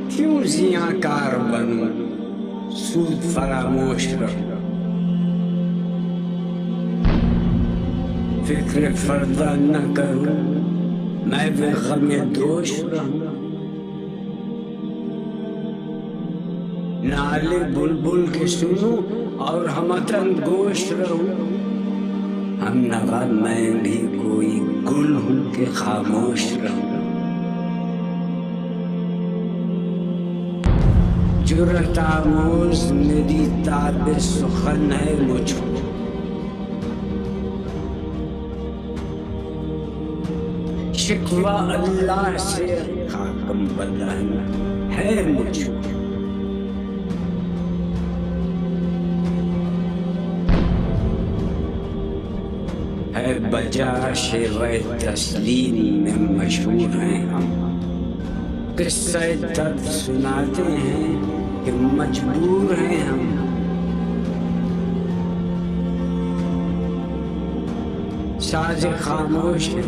کیوں زیاں کار بنوں سود فراموش رہوں، فکر فردہ نہ کروں میں بے غم دوش رہوں، نالے بلبل کے سنوں اور ہمتن گوش رہوں، ہم نوا میں بھی کوئی گل ہوں کہ خاموش رہوں، جرأت آموز میری تاب سخن ہے مجھ کو، شکوہ اللہ سے خاکم بدن ہے مجھ کو، ہے بجا شیوہ تسلیم میں مشہور ہیں ہم، قصہ درد سناتے ہیں کہ مجبور ہیں ہم، ساز خاموش ہے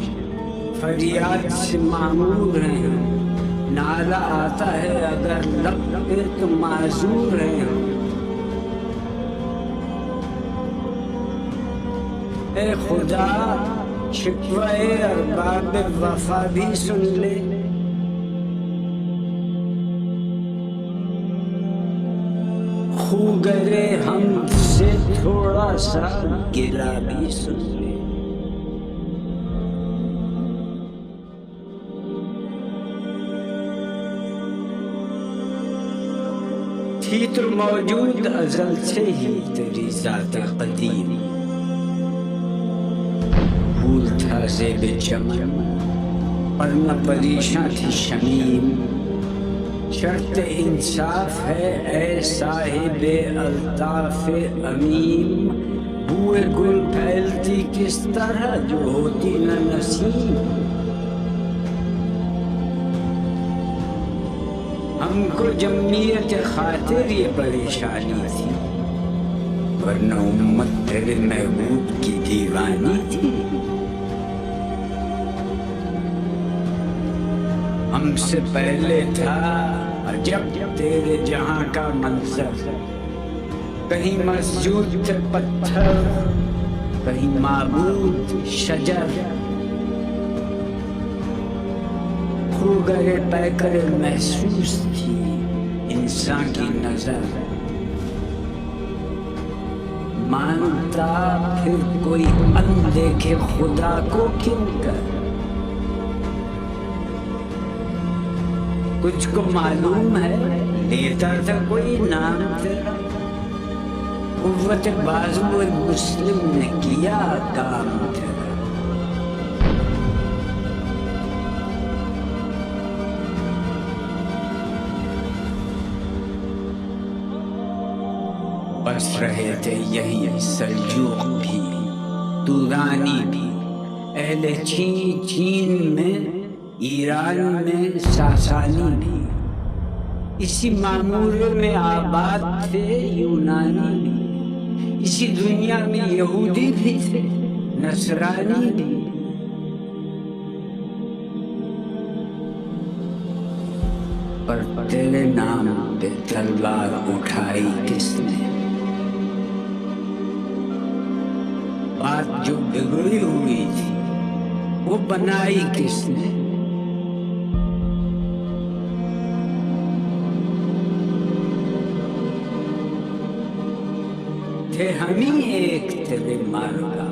فریاد سے معمور ہیں ہم، نالہ آتا ہے اگر لب پہ تو معذور ہیں ہم، اے خدا شکوہ ارباب وفا بھی سن لے، خوگرے ہم سے تھوڑا سا گلہ بھی سن لے، تھی تو موجود ازل سے ہی تیری ذات قدیم، پھول تھا زیب چمن پر نہ پریشاں تھی شمیم، شرط انصاف ہے اے صاحب الطاف امیم، بوئے گل پھیلتی کس طرح جو ہوتی نہ نسیم، ہم کو جمعیت خاطر یہ پریشانی تھی ورنہ امت تیرے محبوب کی دیوانی تھی، ہم سے پہلے تھا عجب تیرے جہاں کا منظر، کہیں مسجود تھے پتھر کہیں معبود شجر، خوگرے پیکر محسوس تھی انسان کی نظر، مانتا پھر کوئی اندیکھے خدا کو کیوں کر، کچھ کو معلوم ہے لیتا تھا کوئی نام تیرا، قوت بازو مسلم نے کیا کام تیرا، بس رہے تھے یہی سلجوق بھی تورانی بھی، اہل چین میں ایران میں ساسانی بھی، اسی معمورے میں آباد تھے یونانی بھی، اسی دنیا میں یہودی بھی تھے نصرانی بھی، پر تیرے نام پہ تلوار اٹھائی کس نے، بات جو بگڑی ہوئی تھی وہ بنائی کس نے، تھے ہم ہی ایک تیرے مارکا،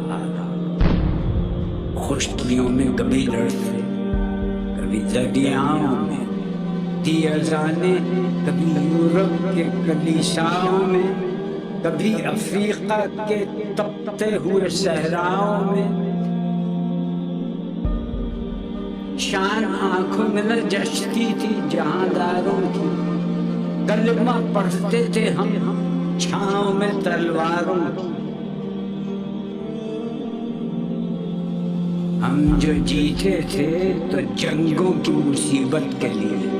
خشکیوں میں کبھی لڑتے کبھی دریاؤں میں، دی اذانیں کبھی یورپ کے کلیساؤں میں، کبھی افریقہ کے تپتے ہوئے صحراؤں میں، شان آنکھوں میں نہ جچتی تھی جہانداروں کی، کلمہ پڑھتے تھے ہم چھاؤں میں تلواروں کی، ہم جو جیتے تھے تو جنگوں کی مصیبت کے لیے،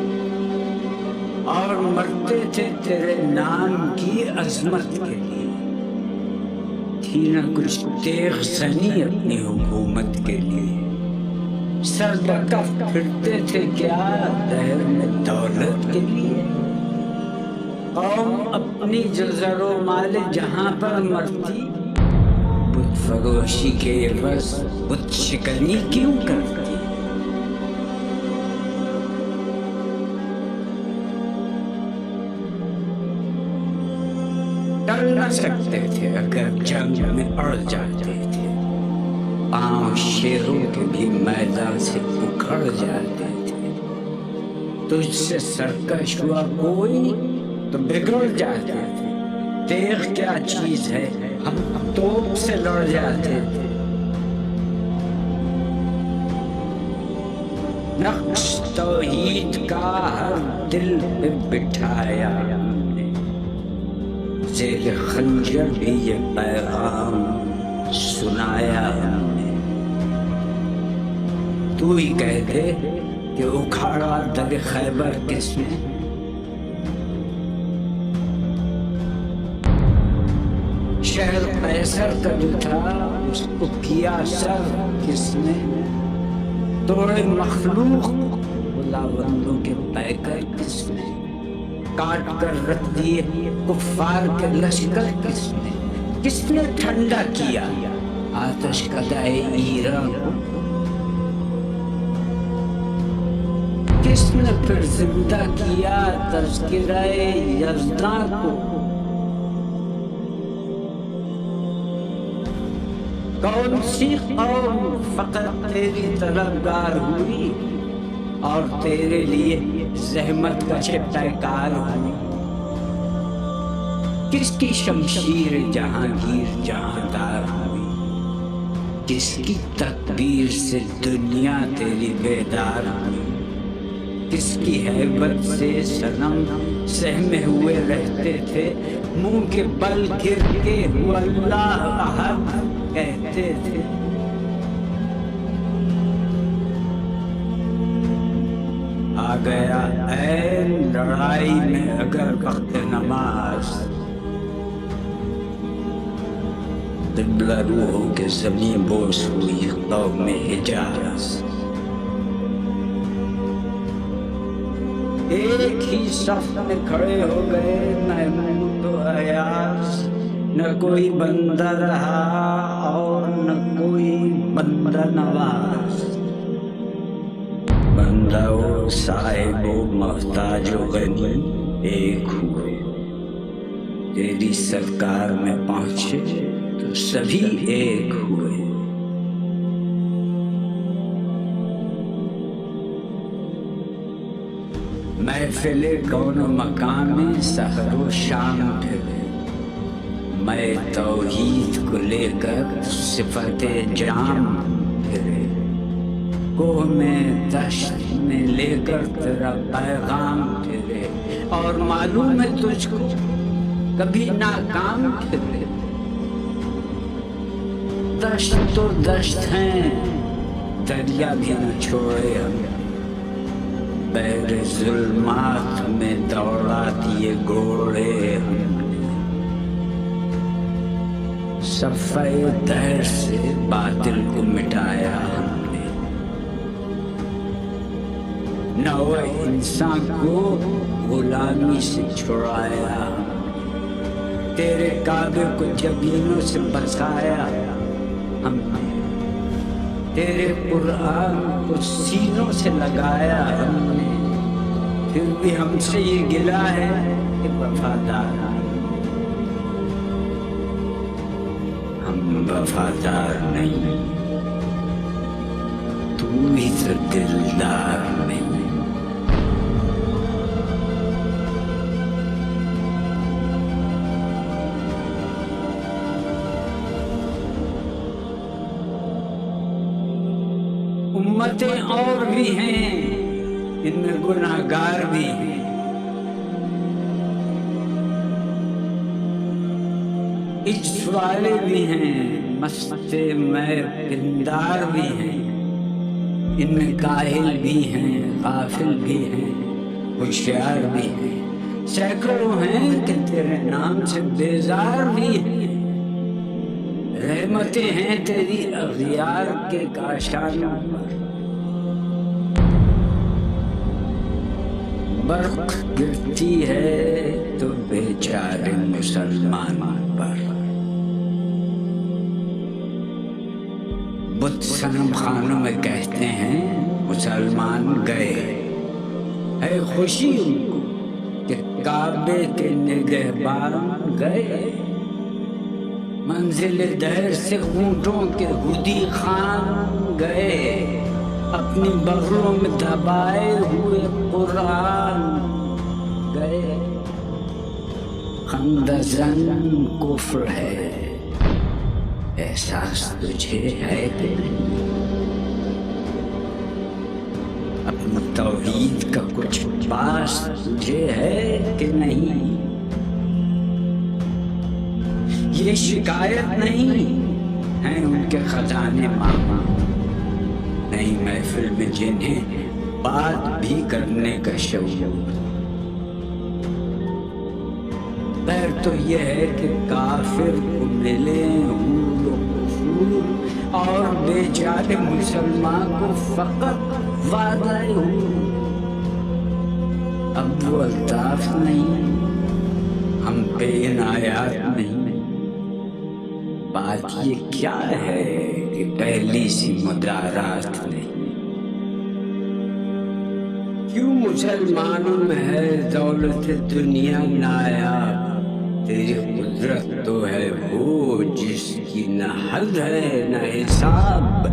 اور مرتے تھے تیرے نام کی عظمت کے لیے، تھی نہ کچھ تیغ زنی اپنی حکومت کے لیے، سر برکف پھرتے تھے کیا دہر میں دولت کے لیے؟ قوم اپنی جو زر و مال جہاں پر مرتی، بت فروشی کے عوض بت شکنی کیوں کرتی؟ ڈر نہ سکتے تھے اگر جنگ میں اڑ جاتے تھے، پاؤں شیروں کے بھی میدان سے اکھڑ جاتے تھے۔ تجھ سے سرکش ہوا کوئی تو بگڑ جاتے تھے، تیغ کیا چیز ہے ہم توپ سے لڑ جاتے تھے۔ نقش توحید کا ہر دل پہ بٹھایا ہم نے، زیر خنجر بھی یہ پیغام سنایا ہم نے۔ تو ہی کہہ دے کہ اکھاڑا در خیبر کس نے، شہر قیصر کا جو تھا اس کو کیا سر کس نے، توڑے مخلوق خداوندوں کے پیکر کس نے، کاٹ کر رکھ دیے کفار کے لشکر کس نے ٹھنڈا کیا آتش قدائے ایران کو، کس نے پھر زندہ کیا تذکرہ یزداں کو؟ کون سی قوم فقط تیری طلبگار ہوئی اور تیرے لیے زحمت کا پیکار ہوئی؟ کس کی شمشیر جہانگیر جہاندار ہوئی؟ کس کی تکبیر سے دنیا تیری بیدار ہوئی؟ کس کی ہیبت سے صنم سہمے ہوئے رہتے تھے، منہ کے بل گر کے ہو اللہ احد کہتے تھے؟ آ گیا اے لڑائی میں اگر وقت نماز، قبلہ روحوں کے زمین بوس ہوئی قوم حجاز۔ ایک ہی صف میں کھڑے ہو گئے محمود و ایاز، نہ کوئی بندہ رہا اور نہ کوئی بندہ نواز، بندہ و صاحب و محتاج و غنی ایک ہوئے، تیری سرکار میں پہنچے تو سبھی ایک ہوئے۔ محفل کون و مقام میں سحر و شام پھرے، میں توحید کو لے کر صفت جام پھرے، کوہ میں دشت میں لے کر تیرا پیغام پھرے، اور معلوم ہے تجھ کو کبھی ناکام پھرے۔ دشت تو دشت ہیں دریا بھی نہ چھوڑے ہم، بحر ظلمات میں دوڑا دیے گھوڑے ہم نے، صفحہ دہر سے باطل کو مٹایا ہم نے، نوع انسان کو غلامی سے چھڑایا ہم نے، تیرے کعبے کو جبینوں سے بسایا ہم نے، تیرے قرآن کو سینوں سے لگایا ہم نے، پھر بھی ہم سے یہ گلہ ہے کہ وفادار ہم وفادار نہیں، تو ہی تو دلدار نہیں۔ امتیں اور بھی ہیں ان میں گناہگار بھی ہیں، عجز والے بھی ہیں، مست میں پندار بھی ہیں، ان میں کاہل بھی ہیں، غافل بھی ہیں، ہوشیار بھی ہیں، سینکڑوں ہیں کہ تیرے نام سے بیزار بھی ہیں، رحمتیں ہیں تیری اغیار کے کاشانوں پر، برق گرتی ہے تو بیچارے مسلمان پر، بت صنم خانوں میں کہتے ہیں مسلمان گئے، ہے خوشی ان کو کہ کعبے کے نگہبان گئے، منزل دہر سے اونٹوں کے ہدی خان گئے، اپنی بغلوں میں دبائے ہوئے قرآن گئے، خندزن کفر ہے احساس تجھے ہے کہ نہیں، اپنی توحید کا کچھ پاس تجھے ہے کہ نہیں، یہ شکایت نہیں ہیں ان کے خزانے ماما، نئی محفل میں جنہیں بات بھی کرنے کا شعور، خیر تو یہ ہے کہ کافر کو ملے حور و قصور، اور بیچارے مسلمان کو فقط وعدہ حور، اب وہ الطاف نہیں، ہم پہ عنایات نہیں، بات یہ کیا ہے کہ پہلی سی مدارات نہیں، کیوں مسلمانوں میں ہے دولت دنیا نایاب، تیری قدرت تو ہے وہ جس کی نہ حد ہے نہ حساب،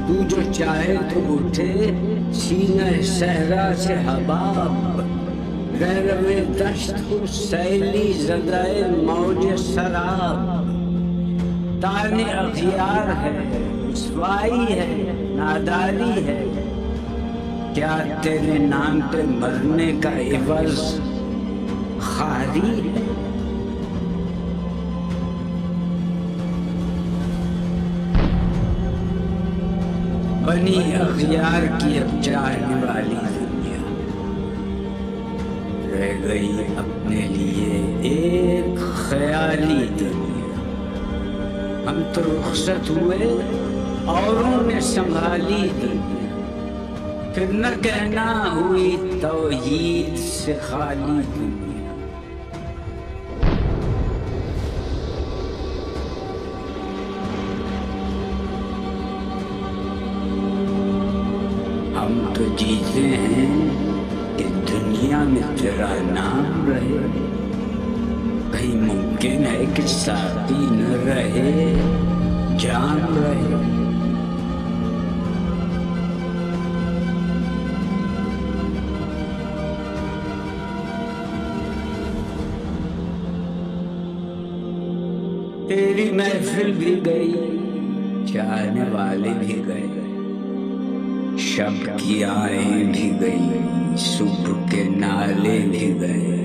تو جو چاہے تو اٹھے سینہ صحرا سے حباب، غیرِ دشت کو سیلی زدہ موج سراب، تان اغیار ہے رسوائی ہے ناداری ہے، کیا تیرے نام پہ مرنے کا عوض خاری ہے، بنی اغیار کی اب جانے والی دنیا، رہ گئی اپنے لیے ایک خیالی دنیا، ہم تو رخصت ہوئے اوروں نے سنبھالی دنیا، پھر نہ کہنا ہوئی توحید سے خالی دنیا، ہم تو جیتے ہیں کہ دنیا میں تیرا نام رہے، کہیں ممکن ہے کہ ساقی نہ رہے جان رہے، تیری محفل بھی گئی چاہنے والے بھی گئے، شب کی آئیں بھی گئی صبح کے نالے بھی گئے،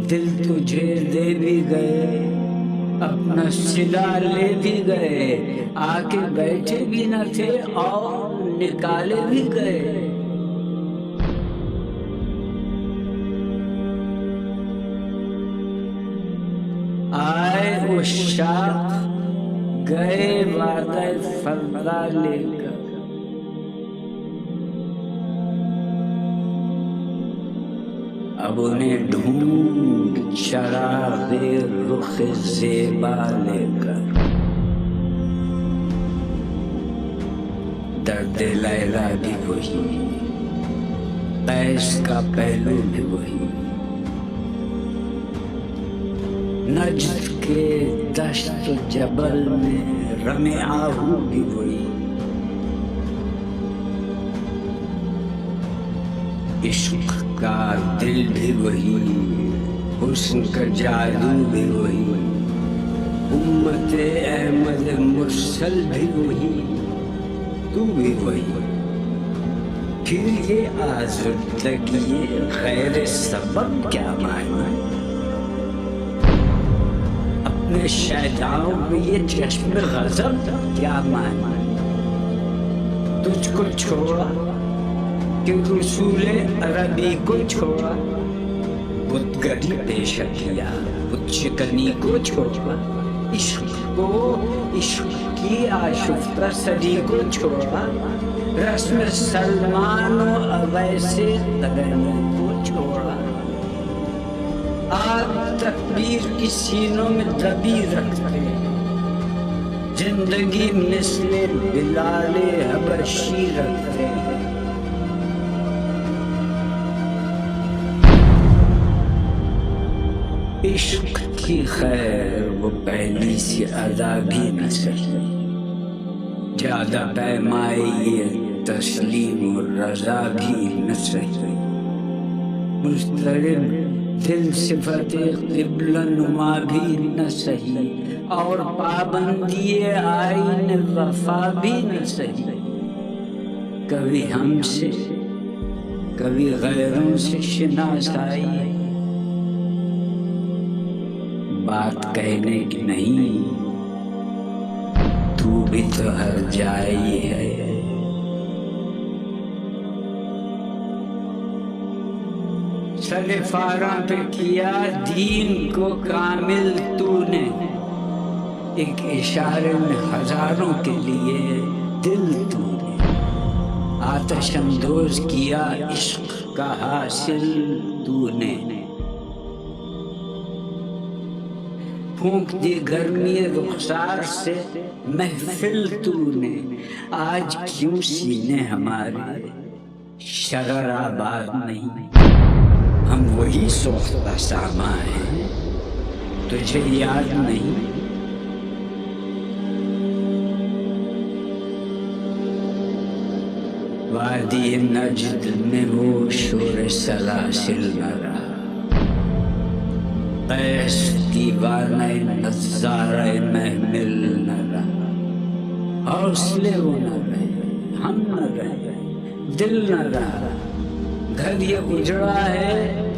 دل تجھے دے بھی گئے اپنا صلا لے بھی گئے، آ کے بیٹھے بھی نہ تھے اور نکالے بھی گئے، آئے عشاق گئے وعدہ فردا لے کر، اب انہیں ڈھونڈ چراغ رخ زیبا لے کر، درد لیلا بھی وہی قیس کا پہلو بھی وہی، نجد کے دشت و جبل میں رم آہو بھی وہی، عشق کا دل بھی وہی، حسن کا جادو بھی وہی، امت احمد مرسل بھی وہی، تو بھی وہی، پھر یہ آزردگی غیر سبب کیا معنی، اپنے شیداؤں میں یہ چشم غضب کیا معنی، تجھ کو چھوڑا کہ رسول عربی کو چھوڑا، بت گری پیشہ کیا بت شکنی کو چھوڑا، عشق کو عشق کی آشفتہ صدی کو چھوڑا، رسم سلمان و اویس تغنی کو چھوڑا، آگ تکبیر کی سینوں میں دبی رکھتے، زندگی مثل بلال حبشی رکھتے۔ عشق کی خیر وہ پہلی سی ادا بھی نہ سہی، زیادہ پیمائی تسلیم و رضا بھی نہ سہی، مضطرب دل صفت قبلہ نما بھی نہ سہی، اور پابندی آئین وفا بھی نہ سہی۔ کبھی ہم سے کبھی غیروں سے شناسائی، بات کہنے کی نہیں، تو بھی تو ہر جائی ہے۔ سر فاراں پہ کیا دین کو کامل تو نے، ایک اشارے میں ہزاروں کے لیے دل تو نے، آتش اندوز کیا عشق کا حاصل تو نے، پھونک دی گرمی رخسار سے محفل تو نے، آج کیوں سینے ہمارے شرر آباد نہیں، ہم وہی سوختہ سامان ہیں، تجھے یاد نہیں؟ وادی نجد میں وہ شور سلاسل نہ رہا، قیس دیوانہ نظارہ محمل نہ رہا، حوصلے وہ نہ رہے، ہم نہ رہے، دل نہ رہا، گھر یہ اجڑا ہے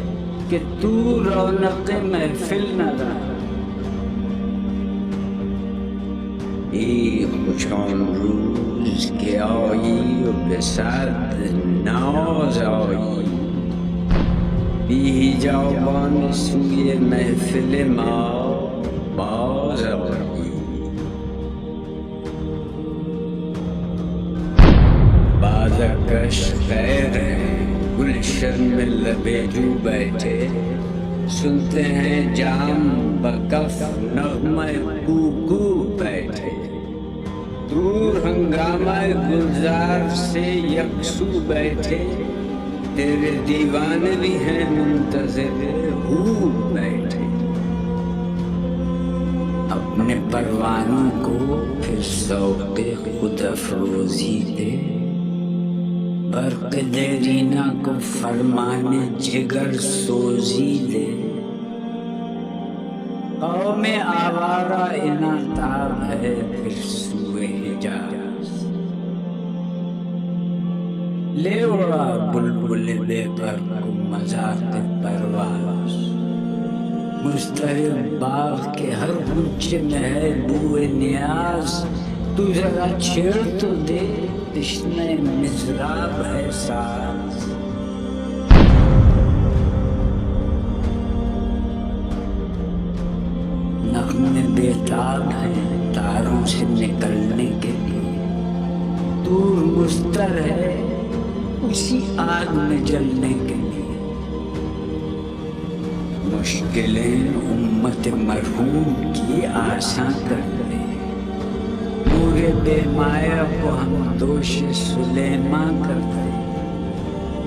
کہ تو رونق محفل نہ رہا۔ خوشان روز کے آئی و بسد ناز آئی، بی جاوان سوی محفل ما باز آئی، بازکش غیر ہے گلشن میں لبے جو بیٹھے، سنتے ہیں جام بکف نغمہ کوکو بیٹھے، دور ہنگامہ گلزار سے یکسو بیٹھے، تیرے دیوانے بھی ہیں منتظر ہو بیٹھے، اپنے پروانوں کو پھر ذوق خود افروزی دے، برق دیرینہ کو فرمان جگر سوزی دے، قوم آوارہ انعطاف ہے پھر سوئے حجاز، لے اڑا بلبل بے پر کو مذاق پرواز، مضطرب باغ کے ہر گنچے میں ہے بوئے نیاز، تو ذرا چھیڑ تو دے تشنہ مضراب ہے ساز، نغمے بیتاب ہیں تاروں سے نکلنے کے لیے، دور مستر ہے اسی آگ میں جلنے کے لیے، مشکلیں امت مرحوم کی آسان کر دے، پورے بے مایہ کو ہم دوش سلیماں کر دے،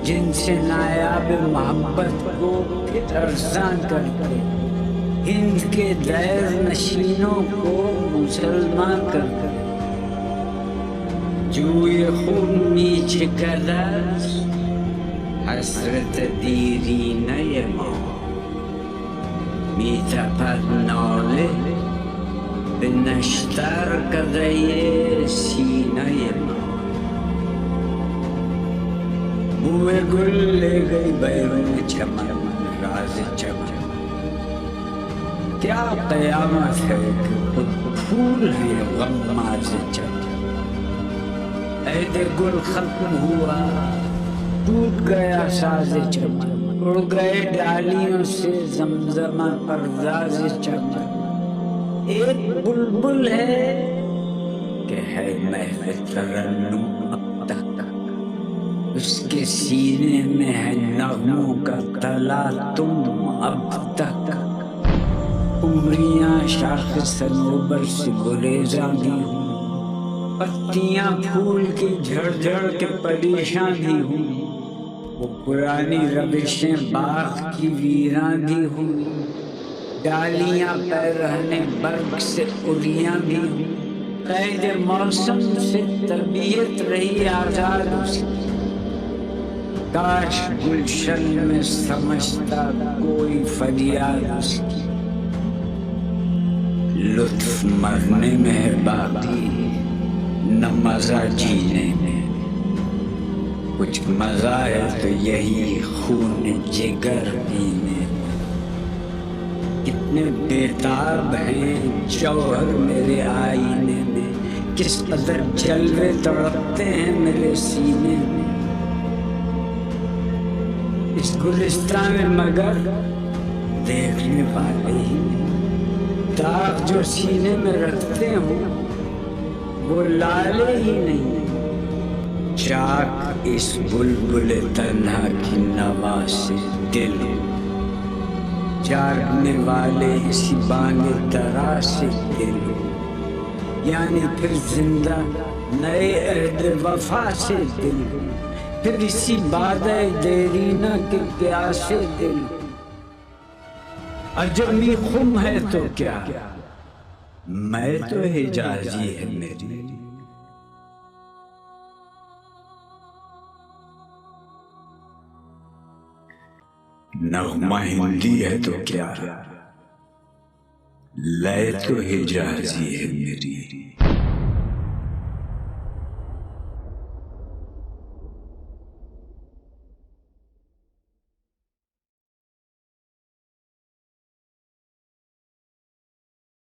جن سے نایاب محبت کو ارزاں کر دے، ہند کے دیر نشینوں کو مسلمان کر دے، جوئے خون نیچے کلر حسرت دیرینہ ماں، میٹھا پر نالے بنشتر کدے سینہ ماں، بوئے گل لے گئی بیرون چمن راز چمن، کیا قیامت ہے کہ خود پھول ہے غماز چمن، عید گل ختم ہوا ٹوٹ گیا ساز چمن، اڑ گئے ڈالیوں سے زمزمہ پرداز چمن، ایک بلبل ہے کہ ہے محو ترنم اب تک، اس کے سینے میں ہے نغموں کا تلا تم اب تک۔ عمریاں شاخ صنوبر سے گریزاں بھی ہوں، پتیاں پھول کی جھڑ جھڑ کے پریشاں بھی ہوں، وہ پرانی روشیں باغ کی ویراں بھی ہوں، ڈالیاں پیرہنے برگ سے اڑیاں بھی ہوں، قید موسم سے طبیعت رہی آزاد اس کی، کاش گلشن میں سمجھتا کوئی فریاد اس کی۔ لطف مرنے میں ہے باقی نہ مزہ جینے میں، کچھ مزہ ہے تو یہی خون جگر پینے میں۔ کتنے بیتاب ہیں جوہر میرے آئینے میں، کس قدر جلوے تڑپتے ہیں میرے سینے میں، اس گلستان میں مگر دیکھنے والے ہی نہیں، داغ جو سینے میں رکھتے ہوں وہ لالے ہی نہیں، چاک اس بلبل تنہا کی نوا سے دل، جاگنے والے اسی بانگ درا سے دل، یعنی پھر زندہ نئے عہد وفا سے دل، پھر اسی بادۂ دیرینہ کے پیاسے دل۔ عجمی خم ہے تو کیا، میں تو حجازی ہے میری، نغمہ ہندی ہے تو کیا، لے تو حجازی ہے میری۔